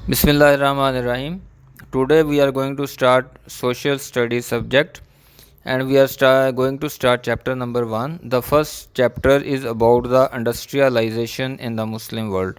Bismillahirrahmanirrahim. Today we are going to start social studies subject and we are going to start chapter number 1. The first chapter is about the industrialization in the Muslim world.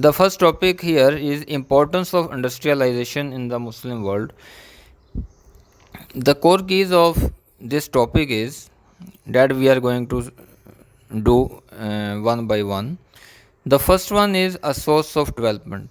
The first topic here is importance of industrialization in the Muslim world. The core keys of this topic is that we are going to do one by one. The first one is a source of development.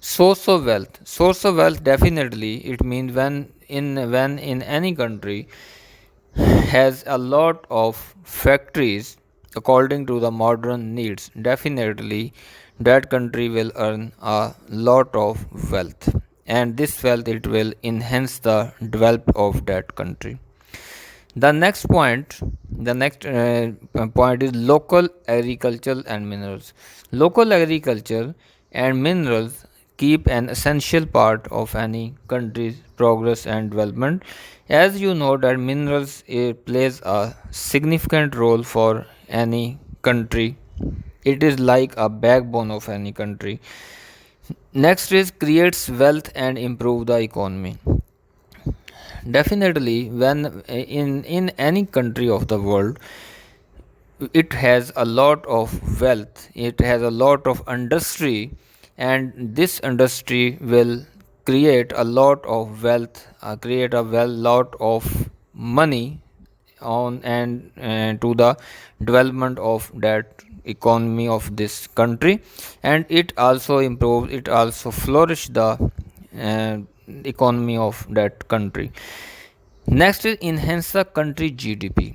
Source of wealth. Source of wealth, definitely it means when in any country has a lot of factories according to the modern needs, definitely that country will earn a lot of wealth, and this wealth it will enhance the development of that country. The next point is local agriculture and minerals. Local agriculture and minerals keep an essential part of any country's progress and development. As you know that minerals plays a significant role for any country. It is like a backbone of any country. Next is creates wealth and improve the economy. Definitely when in any country of the world, it has a lot of wealth, it has a lot of industry, and this industry will create a lot of wealth, create a lot of money on and to the development of that economy of this country, and it also improves, it also flourish the economy of that country. Next is enhance the country GDP.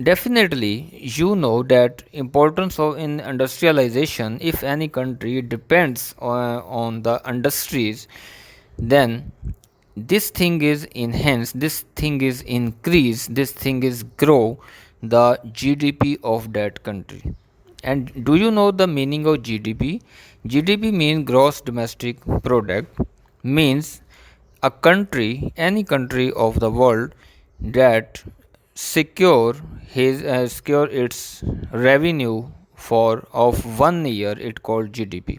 Definitely, you know that importance of in industrialization. If any country depends on the industries, then this thing is enhanced, this thing is increase, this thing is grow the GDP of that country. And do you know the meaning of GDP? GDP means gross domestic product, means a country, any country of the world that secure its revenue for of 1 year, it called GDP.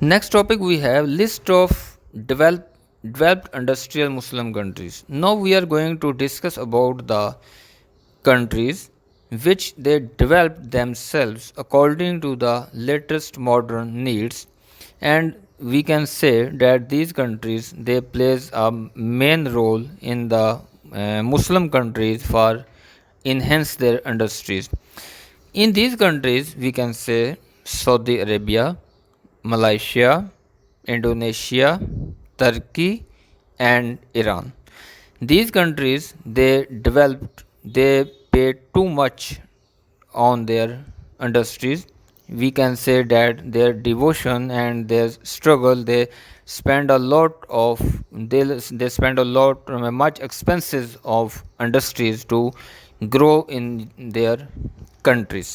Next topic we have list of developed industrial Muslim countries. Now we are going to discuss about the countries which they developed themselves according to the latest modern needs, and we can say that these countries they plays a main role in the Muslim countries for enhance their industries. In these countries we can say Saudi Arabia, Malaysia, Indonesia, Turkey, and Iran. These countries they pay too much on their industries. We can say that their devotion and their struggle, they spend a lot of they spend a lot much expenses of industries to grow in their countries.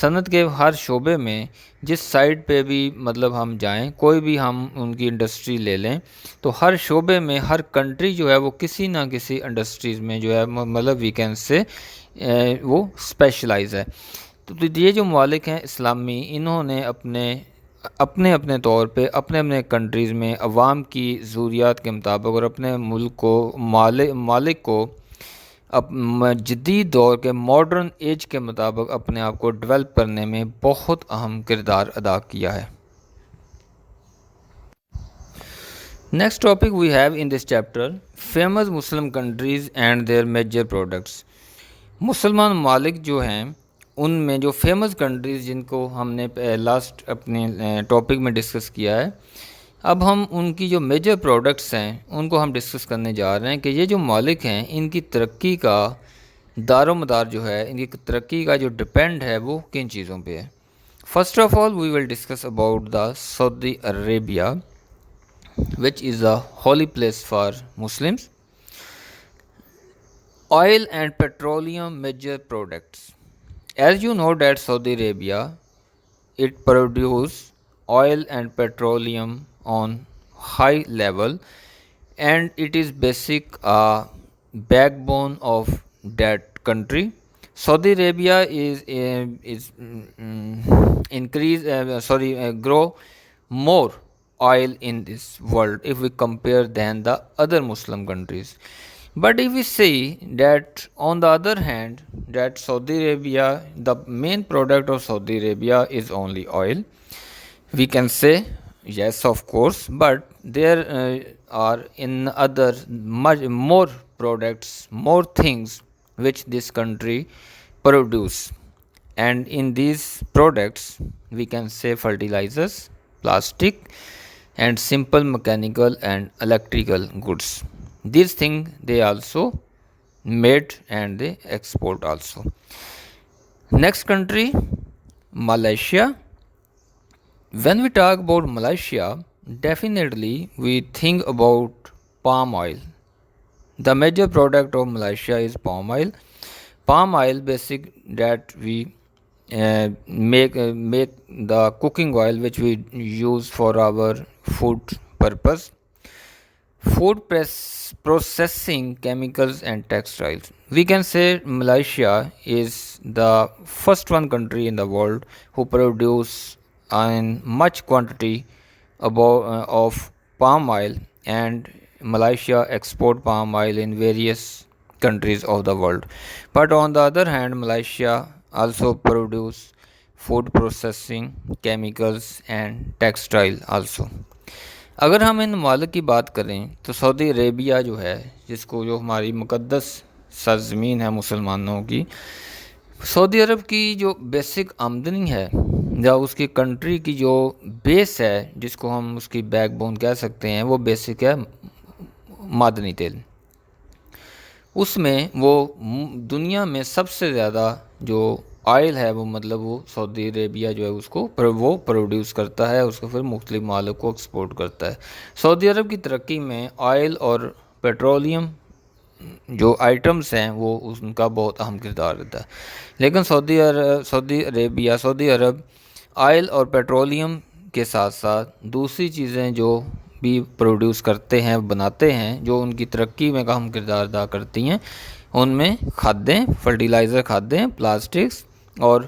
صنعت کے ہر شعبے میں جس site پہ بھی مطلب ہم جائیں، کوئی بھی ہم ان کی انڈسٹری لے لیں، تو ہر شعبے میں ہر کنٹری جو ہے وہ کسی نہ کسی انڈسٹریز میں جو ہے مطلب ویکینڈ سے وہ اسپیشلائز ہے۔ تو یہ جو ممالک ہیں اسلامی، انہوں نے اپنے طور پہ اپنے کنٹریز میں عوام کی ضروریات کے مطابق اور اپنے ملک کو مالک کو جدید دور کے ماڈرن ایج کے مطابق اپنے آپ کو ڈیولپ کرنے میں بہت اہم کردار ادا کیا ہے۔ Next topic we have in this chapter, famous Muslim countries and their major products. مسلمان ممالک جو ہیں ان میں جو فیمس کنٹریز جن کو ہم نے لاسٹ اپنے ٹاپک میں ڈسکس کیا ہے، اب ہم ان کی جو میجر پروڈکٹس ہیں ان کو ہم ڈسکس کرنے جا رہے ہیں کہ یہ جو ممالک ہیں ان کی ترقی کا دار و مدار جو ہے، ان کی ترقی کا جو ڈپینڈ ہے وہ کن چیزوں پہ ہے۔ First of all we will discuss about the Saudi Arabia which is a holy place for Muslims. Oil and petroleum major products. As you know that Saudi Arabia, it produce oil and petroleum on high level, and it is basic backbone of that country. Saudi Arabia grow more oil in this world if we compare than the other Muslim countries. But if we see that on the other hand that Saudi Arabia, the main product of Saudi Arabia is only oil, we can say yes, of course, but there are in other much more products, more things which this country produce, and in these products we can say fertilizers, plastic, and simple mechanical and electrical goods. These things they also made and they export also. Next country, Malaysia. When we talk about Malaysia, definitely we think about palm oil. The major product of Malaysia is palm oil. Palm oil basic that we make the cooking oil which we use for our food purpose, food processing, chemicals and textiles. We can say Malaysia is the first one country in the world who produce in much quantity of palm oil, and Malaysia export palm oil in various countries of the world. But on the other hand, Malaysia also produce food processing, chemicals and textile also. اگر ہم ان ممالک کی بات کریں تو سعودی عربیہ جو ہے، جو ہماری مقدس سرزمین ہے مسلمانوں کی، سعودی عرب کی جو بیسک آمدنی ہے یا اس کی کنٹری کی جو بیس ہے، جس کو ہم اس کی بیک بون کہہ سکتے ہیں، وہ بیسک ہے معدنی تیل۔ اس میں وہ دنیا میں سب سے زیادہ جو آئل ہے وہ سعودی عربیہ جو ہے اس کو وہ پروڈیوس کرتا ہے، اس کو پھر مختلف ممالک کو ایکسپورٹ کرتا ہے۔ سعودی عرب کی ترقی میں آئل اور پیٹرولیم جو آئٹمس ہیں وہ ان کا بہت اہم کردار رہتا ہے۔ لیکن سعودی عرب آئل اور پیٹرولیم کے ساتھ ساتھ دوسری چیزیں جو بھی پروڈیوس کرتے ہیں، بناتے ہیں، جو ان کی ترقی میں اہم کردار ادا کرتی ہیں، ان میں کھادیں، فرٹیلائزر کھادیں، پلاسٹکس اور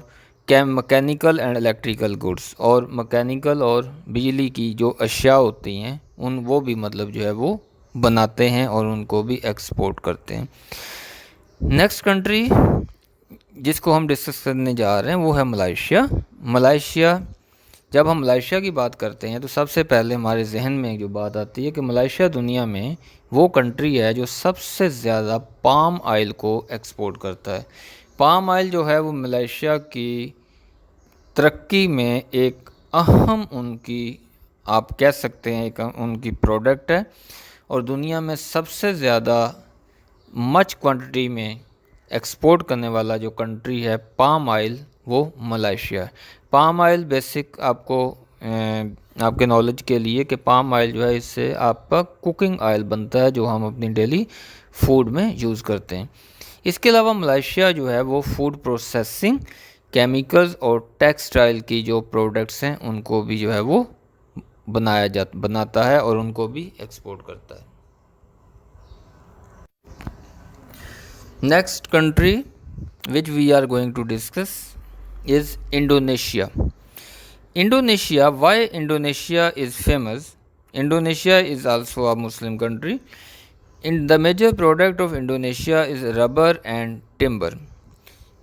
مکینیکل اینڈ الیکٹریکل گڈس، اور مکینیکل اور بجلی کی جو اشیاء ہوتی ہیں وہ بھی جو ہے وہ بناتے ہیں اور ان کو بھی ایکسپورٹ کرتے ہیں۔ نیکسٹ کنٹری جس کو ہم ڈسکس کرنے جا رہے ہیں وہ ہے ملائیشیا۔ جب ہم ملائیشیا کی بات کرتے ہیں تو سب سے پہلے ہمارے ذہن میں جو بات آتی ہے کہ ملائیشیا دنیا میں وہ کنٹری ہے جو سب سے زیادہ پام آئل کو ایکسپورٹ کرتا ہے۔ پام آئل جو ہے وہ ملائیشیا کی ترقی میں ایک اہم ان کی آپ کہہ سکتے ہیں ان کی پروڈکٹ ہے، اور دنیا میں سب سے زیادہ مچ کوانٹٹی میں ایکسپورٹ کرنے والا جو کنٹری ہے پام آئل وہ ملائیشیا ہے۔ پام آئل بیسک آپ کے نالج کے لیے کہ پام آئل جو ہے اس سے آپ کا کوکنگ آئل بنتا ہے جو ہم اپنی ڈیلی فوڈ میں یوز کرتے ہیں۔ اس کے علاوہ ملائیشیا جو ہے وہ فوڈ پروسیسنگ کیمیکلز اور ٹیکسٹائل کی جو پروڈکٹس ہیں ان کو بھی جو ہے وہ بناتا ہے اور ان کو بھی ایکسپورٹ کرتا ہے. Next country which we are going to discuss is Indonesia. Indonesia, why Indonesia is famous? Indonesia is also a Muslim country. The major product of Indonesia is rubber and timber,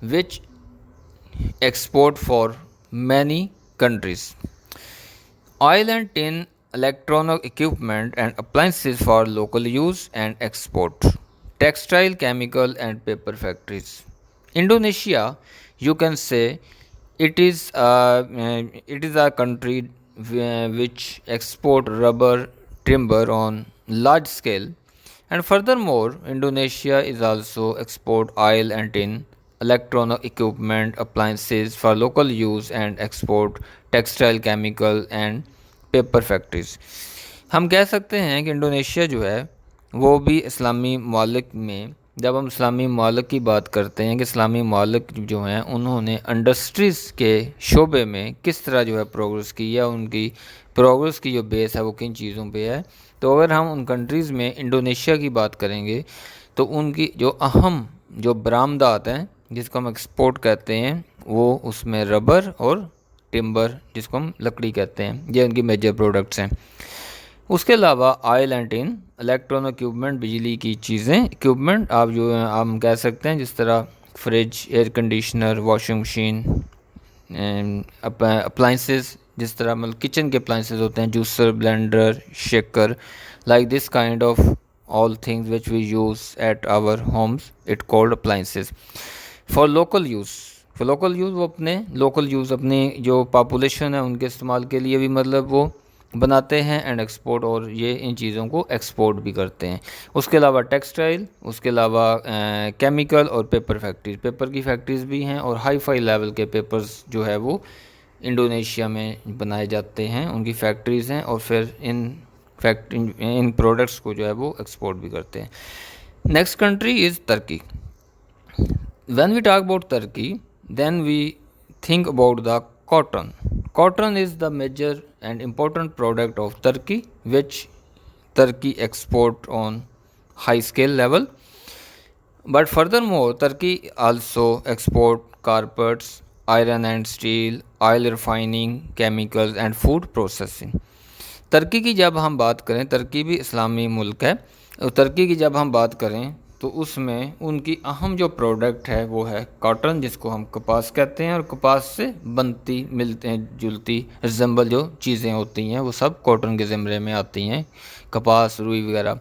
which export for many countries. Oil and tin, electronic equipment and appliances for local use and export. Textile, chemical and paper factories. Indonesia, you can say, it is a country which export rubber, timber on large scale, and furthermore, Indonesia is also export oil and tin, electronic equipment, appliances for local use and export textile, chemical and paper factories. ہم کہہ سکتے ہیں کہ Indonesia جو ہے وہ بھی اسلامی ممالک میں، جب ہم اسلامی ممالک کی بات کرتے ہیں کہ اسلامی ممالک جو ہیں انہوں نے انڈسٹریز کے شعبے میں کس طرح جو ہے پروگرس کی ہے، ان کی پروگرس کی جو بیس ہے وہ کن چیزوں پہ ہے. تو اگر ہم ان کنٹریز میں انڈونیشیا کی بات کریں گے تو ان کی جو اہم جو برآمدات ہیں جس کو ہم ایکسپورٹ کہتے ہیں وہ اس میں ربر اور ٹمبر جس کو ہم لکڑی کہتے ہیں، یہ ان کی میجر پروڈکٹس ہیں. اس کے علاوہ oil and tin, electronic equipment, بجلی کی چیزیں، اکوپمنٹ آپ جو ہم کہہ سکتے ہیں جس طرح fridge, air conditioner, washing machine, appliances جس طرح مطلب کچن کے اپلائنسز ہوتے ہیں، juicer, blender, Shekar, like this kind of all things which we use at our homes, it called appliances. For local use وہ اپنے لوکل یوز، اپنی جو پاپولیشن ہے ان کے استعمال کے لیے بھی مطلب وہ بناتے ہیں اینڈ ایکسپورٹ، اور یہ ان چیزوں کو ایکسپورٹ بھی کرتے ہیں. اس کے علاوہ ٹیکسٹائل، اس کے علاوہ کیمیکل اور پیپر فیکٹریز، پیپر کی فیکٹریز بھی ہیں اور ہائی فائی لیول کے پیپرز جو ہے وہ انڈونیشیا میں بنائے جاتے ہیں، ان کی فیکٹریز ہیں اور پھر ان پروڈکٹس کو جو ہے وہ ایکسپورٹ بھی کرتے ہیں. Next country is Turkey. When we talk about Turkey then we think about the cotton. Cotton is the major and important product of Turkey, which Turkey export on high scale level. But furthermore, Turkey also export carpets, iron and steel, oil refining, chemicals and food processing. ترکی کی جب ہم بات کریں، ترکی بھی اسلامی ملک ہے، اور ترکی کی جب ہم بات کریں تو اس میں ان کی اہم جو پروڈکٹ ہے وہ ہے کاٹن، جس کو ہم کپاس کہتے ہیں، اور کپاس سے بنتی ملتے جلتی ریزمبل جو چیزیں ہوتی ہیں وہ سب کاٹن کے زمرے میں آتی ہیں، کپاس، روئی وغیرہ.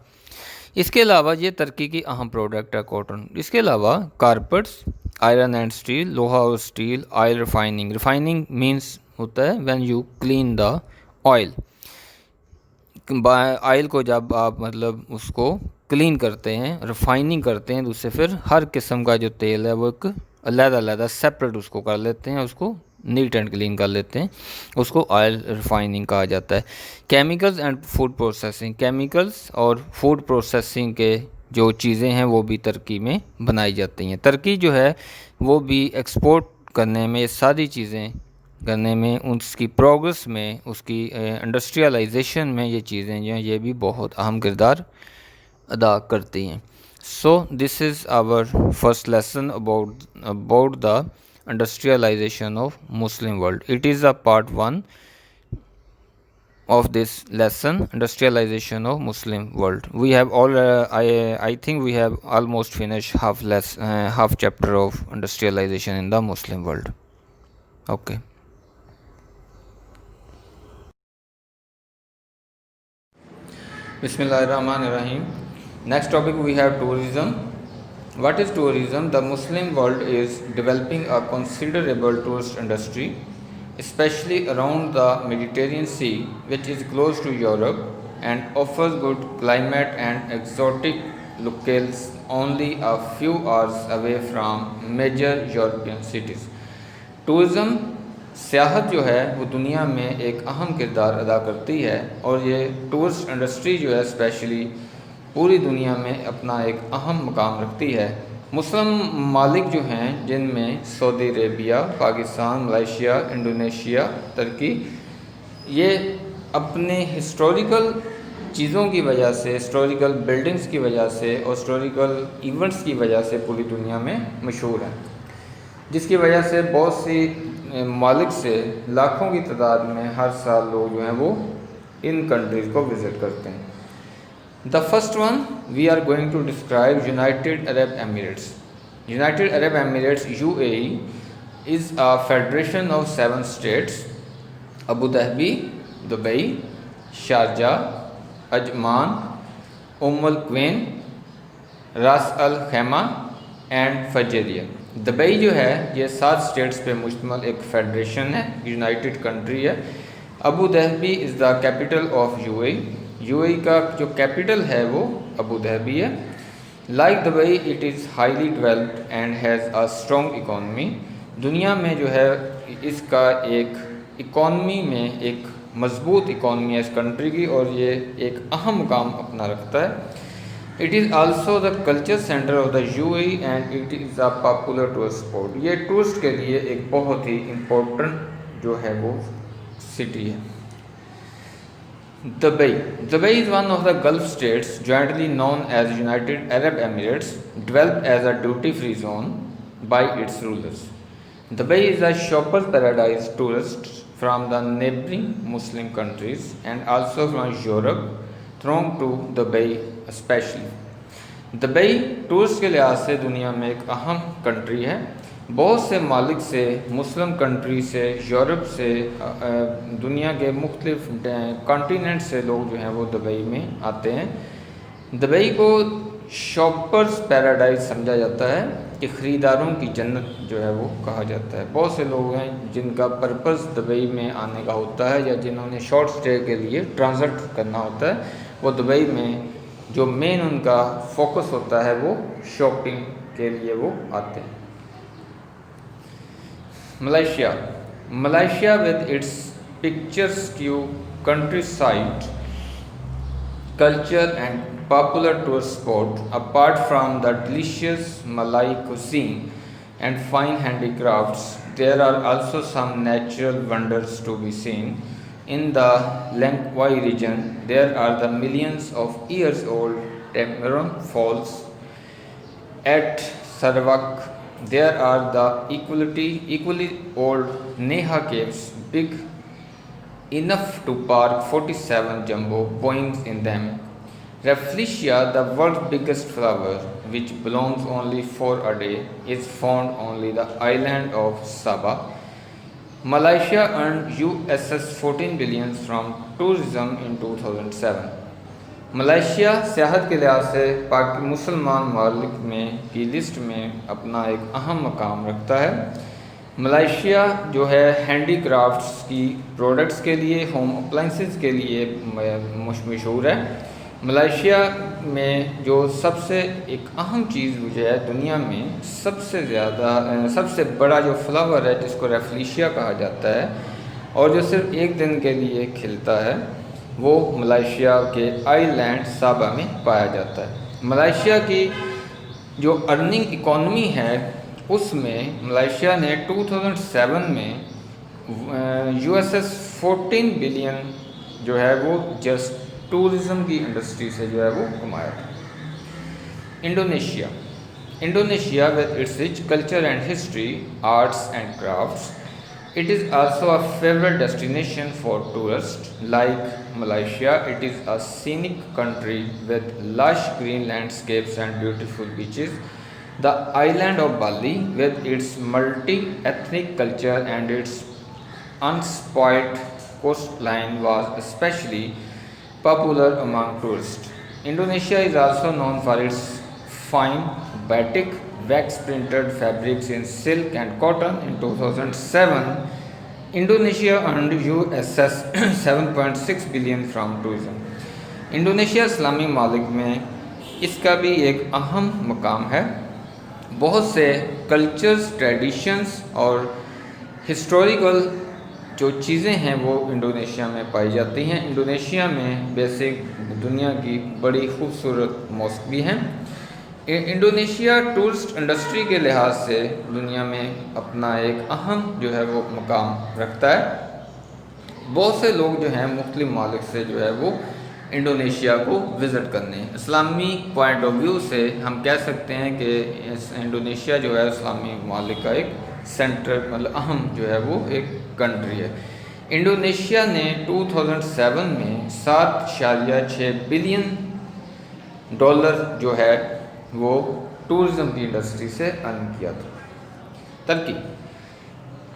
اس کے علاوہ یہ ترکی کی اہم پروڈکٹ ہے کاٹن. اس کے علاوہ کارپٹس، آئرن اینڈ اسٹیل، لوہا اور steel, oil refining. Refining means ہوتا ہے when you clean the oil. Oil کو جب آپ مطلب اس کو کلین کرتے ہیں، ریفائننگ کرتے ہیں، تو اس سے پھر ہر قسم کا جو تیل ہے وہ ایک علیحدہ سیپریٹ اس کو کر لیتے ہیں، اس کو نیٹ اینڈ کلین کر لیتے ہیں، اس کو آئل ریفائننگ کہا جاتا ہے. Chemicals and food processing. Chemicals اور فوڈ پروسیسنگ کے جو چیزیں ہیں وہ بھی ترکی میں بنائی جاتی ہیں. ترکی جو ہے وہ بھی ایکسپورٹ کرنے میں، یہ ساری چیزیں کرنے میں، اس کی پروگرس میں، اس کی انڈسٹریلائزیشن میں یہ چیزیں جو ہیں یہ بھی بہت اہم کردار ادا کرتی ہیں. So this is our first lesson about the industrialization of Muslim world. It is a part 1 of this lesson, industrialization of Muslim world. We have I think we have almost finished half chapter of industrialization in the Muslim world. Okay. Bismillahirrahmanirrahim. Next topic we have tourism. What is tourism? The Muslim world is developing a considerable tourist industry, especially around the Mediterranean Sea, which is close to Europe and offers good climate and exotic locales only a few hours away from major European cities. Tourism, سیاحت جو ہے وہ دنیا میں ایک اہم کردار ادا کرتی ہے، اور یہ ٹورسٹ انڈسٹری جو ہے اسپیشلی پوری دنیا میں اپنا ایک اہم مقام رکھتی ہے، مسلم ممالک جو ہیں جن میں سعودی عربیہ، پاکستان، ملائیشیا، انڈونیشیا، ترکی، یہ اپنے ہسٹوریکل چیزوں کی وجہ سے، ہسٹوریکل بلڈنگز کی وجہ سے اور ہسٹوریکل ایونٹس کی وجہ سے پوری دنیا میں مشہور ہیں، جس کی وجہ سے بہت سی ممالک سے لاکھوں کی تعداد میں ہر سال لوگ جو ہیں وہ ان کنٹریز کو وزٹ کرتے ہیں۔ The first one we are going to describe United Arab Emirates. United Arab Emirates UAE is a federation of 7 states: Abu Dhabi, Dubai, Sharjah, Ajman, Al Quwain, Ras Al Khaimah and Fujairah. Dubai جو ہے یہ 7 status پہ مشتمل ایک federation ہے، united country ہے۔ Abu Dhabi is the capital of U A E کا جو کیپٹل ہے وہ ابو ظہبی ہے۔ Like Dubai it is highly developed and has a strong economy. دنیا میں جو ہے اس کا ایک اکانومی میں ایک مضبوط اکانومی ہے اس کنٹری کی، اور یہ ایک اہم مقام اپنا رکھتا ہے۔ It is also the culture center of the UAE and it is a popular tourist spot. یہ ٹورسٹ کے لیے ایک بہت ہی امپورٹنٹ جو ہے وہ سٹی ہے۔ Dubai is one of the Gulf states jointly known as United Arab Emirates, developed as a duty-free zone by its rulers. Dubai is a shopper's paradise. Tourists from the neighboring Muslim countries and also from Europe throng to Dubai especially. Dubai tourist کے لحاظ سے دنیا میں ایک اہم country ہے۔ بہت سے ممالک سے، مسلم کنٹری سے، یورپ سے، دنیا کے مختلف کانٹیننٹ سے لوگ جو ہیں وہ دبئی میں آتے ہیں۔ دبئی کو شاپرز پیراڈائز سمجھا جاتا ہے کہ خریداروں کی جنت جو ہے وہ کہا جاتا ہے۔ بہت سے لوگ ہیں جن کا پرپز دبئی میں آنے کا ہوتا ہے یا جنہوں نے شارٹ سٹے کے لیے ٹرانزٹ کرنا ہوتا ہے، وہ دبئی میں جو مین ان کا فوکس ہوتا ہے وہ شاپنگ کے لیے وہ آتے ہیں۔ Malaysia with its picturesque countryside, culture and popular tourist spot, apart from the delicious Malay cuisine and fine handicrafts, there are also some natural wonders to be seen. In the Langkawi region, there are the millions of years old Tamarun Falls. At Sarawak, there are the equally old Neha Caves, big enough to park 47 jumbo Boeings in them. Rafflesia, the world's biggest flower, which blooms only for a day, is found only the island of Sabah. Malaysia earned US $14 billion from tourism in 2007. Malaysia سیاحت کے لحاظ سے مسلمان ممالک میں کی list میں اپنا ایک اہم مقام رکھتا ہے۔ ملائیشیا جو ہے ہینڈی کرافٹس کی پروڈکٹس کے لیے، ہوم اپلائنسز کے لیے مشہور ہے۔ ملائیشیا میں جو سب سے ایک اہم چیز جو ہے دنیا میں سب سے بڑا جو فلاور ہے جس کو ریفلیشیا کہا جاتا ہے اور جو صرف ایک دن کے لیے کھلتا ہے، وہ ملائیشیا کے آئی لینڈ صابا میں پایا جاتا ہے۔ ملائیشیا کی جو ارننگ اکانومی ہے اس میں ملائیشیا نے 2007 میں $14 بلین جو ہے وہ جسٹ ٹورزم کی انڈسٹری سے جو ہے وہ کمایا تھا۔ Indonesia with its rich culture and history, arts and crafts, it is also a favorite destination for tourists. Like Malaysia, it is a scenic country with lush green landscapes and beautiful beaches. The island of Bali, with its multi-ethnic culture and its unspoiled coastline, was especially popular among tourists. Indonesia is also known for its fine batik wax printed fabrics in silk and cotton. In 2007, Indonesia earned US $7.6 billion from tourism. Indonesia اسلامی ممالک میں اس کا بھی ایک اہم مقام ہے۔ بہت سے کلچرز، ٹریڈیشنز اور ہسٹوریکل جو چیزیں ہیں وہ انڈونیشیا میں پائی جاتی ہیں۔ انڈونیشیا میں بیسک دنیا کی بڑی خوبصورت موسک بھی ہیں۔ انڈونیشیا ٹورسٹ انڈسٹری کے لحاظ سے دنیا میں اپنا ایک اہم جو ہے وہ مقام رکھتا ہے. بہت سے لوگ جو ہیں مختلف ممالک سے جو ہے وہ انڈونیشیا کو وزٹ کرنے. اسلامی پوائنٹ آف ویو سے ہم کہہ سکتے ہیں کہ انڈونیشیا جو ہے اسلامی ممالک کا ایک سینٹر مطلب اہم جو ہے وہ ایک کنٹری ہے. انڈونیشیا نے 2007 میں $7.6 بلین جو ہے وہ ٹورزم کی انڈسٹری سے ارن کیا تھا.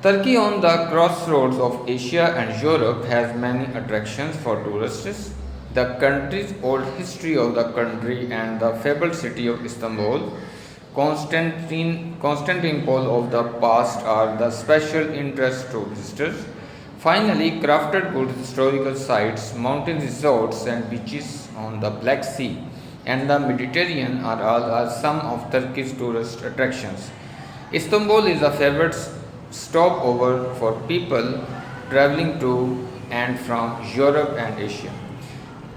ترکی on the crossroads of Asia and Europe has many attractions for tourists. The country's old history of the country and the fabled city of Istanbul, Constantinople of the past are the special interest to visitors. Finally, crafted good historical sites, mountain resorts and beaches on the Black Sea and the Mediterranean are some of Turkey's tourist attractions. Istanbul is a favorite stopover for people traveling to and from Europe and Asia.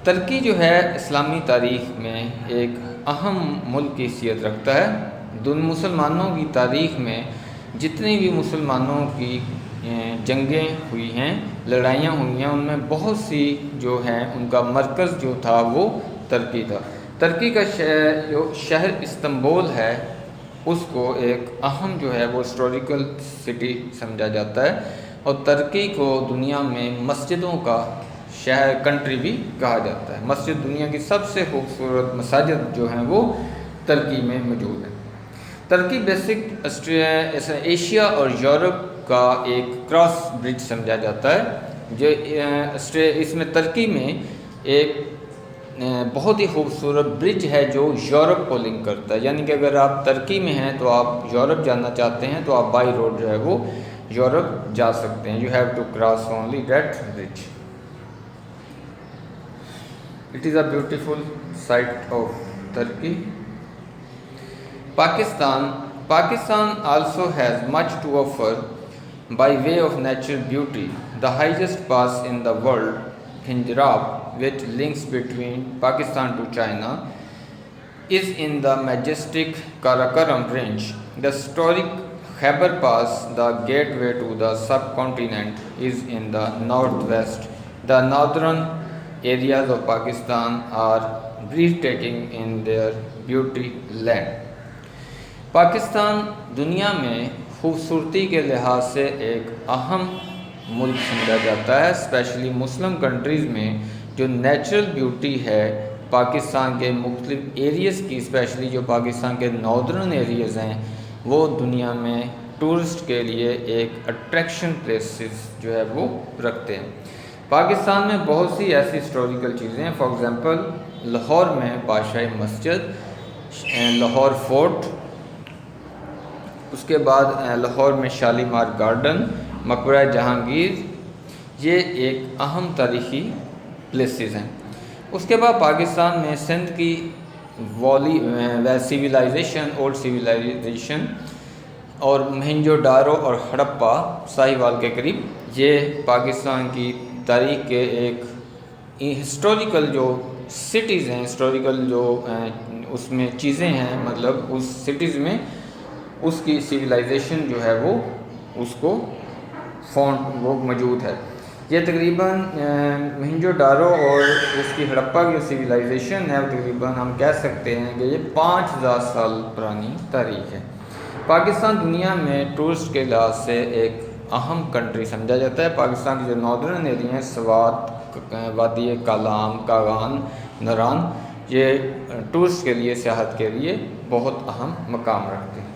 ترکی جو ہے اسلامی تاریخ میں ایک اہم ملک کی حیثیت رکھتا ہے. مسلمانوں کی تاریخ میں جتنی بھی مسلمانوں کی جنگیں ہوئی ہیں، لڑائیاں ہوئی ہیں، ان میں بہت سی جو ہیں ان کا مرکز جو تھا وہ ترکی تھا. ترکی کا جو شہر استنبول ہے اس کو ایک اہم جو ہے وہ ہسٹوریکل سٹی سمجھا جاتا ہے، اور ترکی کو دنیا میں مسجدوں کا شہر کنٹری بھی کہا جاتا ہے. مسجد دنیا کی سب سے خوبصورت مساجد جو ہیں وہ ترکی میں موجود ہیں. ترکی بیسک ایشیا اور یورپ کا ایک کراس برج سمجھا جاتا ہے. جو اس میں ترکی میں ایک بہت ہی خوبصورت برج ہے جو یورپ کو لنک کرتا ہے. یعنی کہ اگر آپ ترکی میں ہیں تو آپ یورپ جانا چاہتے ہیں تو آپ بائی روڈ جو ہے وہ یورپ جا سکتے ہیں. You have to cross only that bridge. It is a beautiful site of Turkey. Pakistan also has much to offer by way of natural beauty. The highest pass in the world, Punjab, which links between Pakistan to China, is in the majestic Karakoram range. The historic Khyber Pass, the gateway to the subcontinent, is in the northwest. The northern areas of Pakistan are breathtaking in their beauty land. Pakistan دنیا میں خوبصورتی کے لحاظ سے ایک اہم ملک سمجھا جاتا ہے. اسپیشلی مسلم کنٹریز میں جو نیچرل بیوٹی ہے پاکستان کے مختلف ایریز کی، اسپیشلی جو پاکستان کے ناردرن ایریز ہیں، وہ دنیا میں ٹورسٹ کے لیے ایک اٹریکشن پلیسز جو ہے وہ رکھتے ہیں. پاکستان میں بہت سی ایسی ہسٹوریکل چیزیں ہیں. فار ایگزامپل لاہور میں بادشاہی مسجد، لاہور فورٹ، اس کے بعد لاہور میں شالیمار گارڈن، مقبرہ جہانگیر، یہ ایک اہم تاریخی پلیسز ہیں. اس کے بعد پاکستان میں سندھ کی سویلائزیشن، اولڈ سویلائزیشن، اور مہنجو ڈارو اور ہڑپا ساہیوال کے قریب، یہ پاکستان کی تاریخ کے ایک ہسٹوریکل جو سٹیز ہیں، ہسٹوریکل جو اس میں چیزیں ہیں، مطلب اس سٹیز میں اس کی سویلائزیشن جو ہے وہ اس کو وہ موجود ہے. یہ تقریباً مہنجو ڈارو اور اس کی ہڑپا کی سویلائزیشن ہے، تقریباً ہم کہہ سکتے ہیں کہ یہ 5000 سال پرانی تاریخ ہے. پاکستان دنیا میں ٹورسٹ کے لحاظ سے ایک اہم کنٹری سمجھا جاتا ہے. پاکستان کی جو ناردرن ایریا ہیں، سوات، وادی کالام، کاغان، نران، یہ ٹورسٹ کے لیے، سیاحت کے لیے بہت اہم مقام رکھتے ہیں.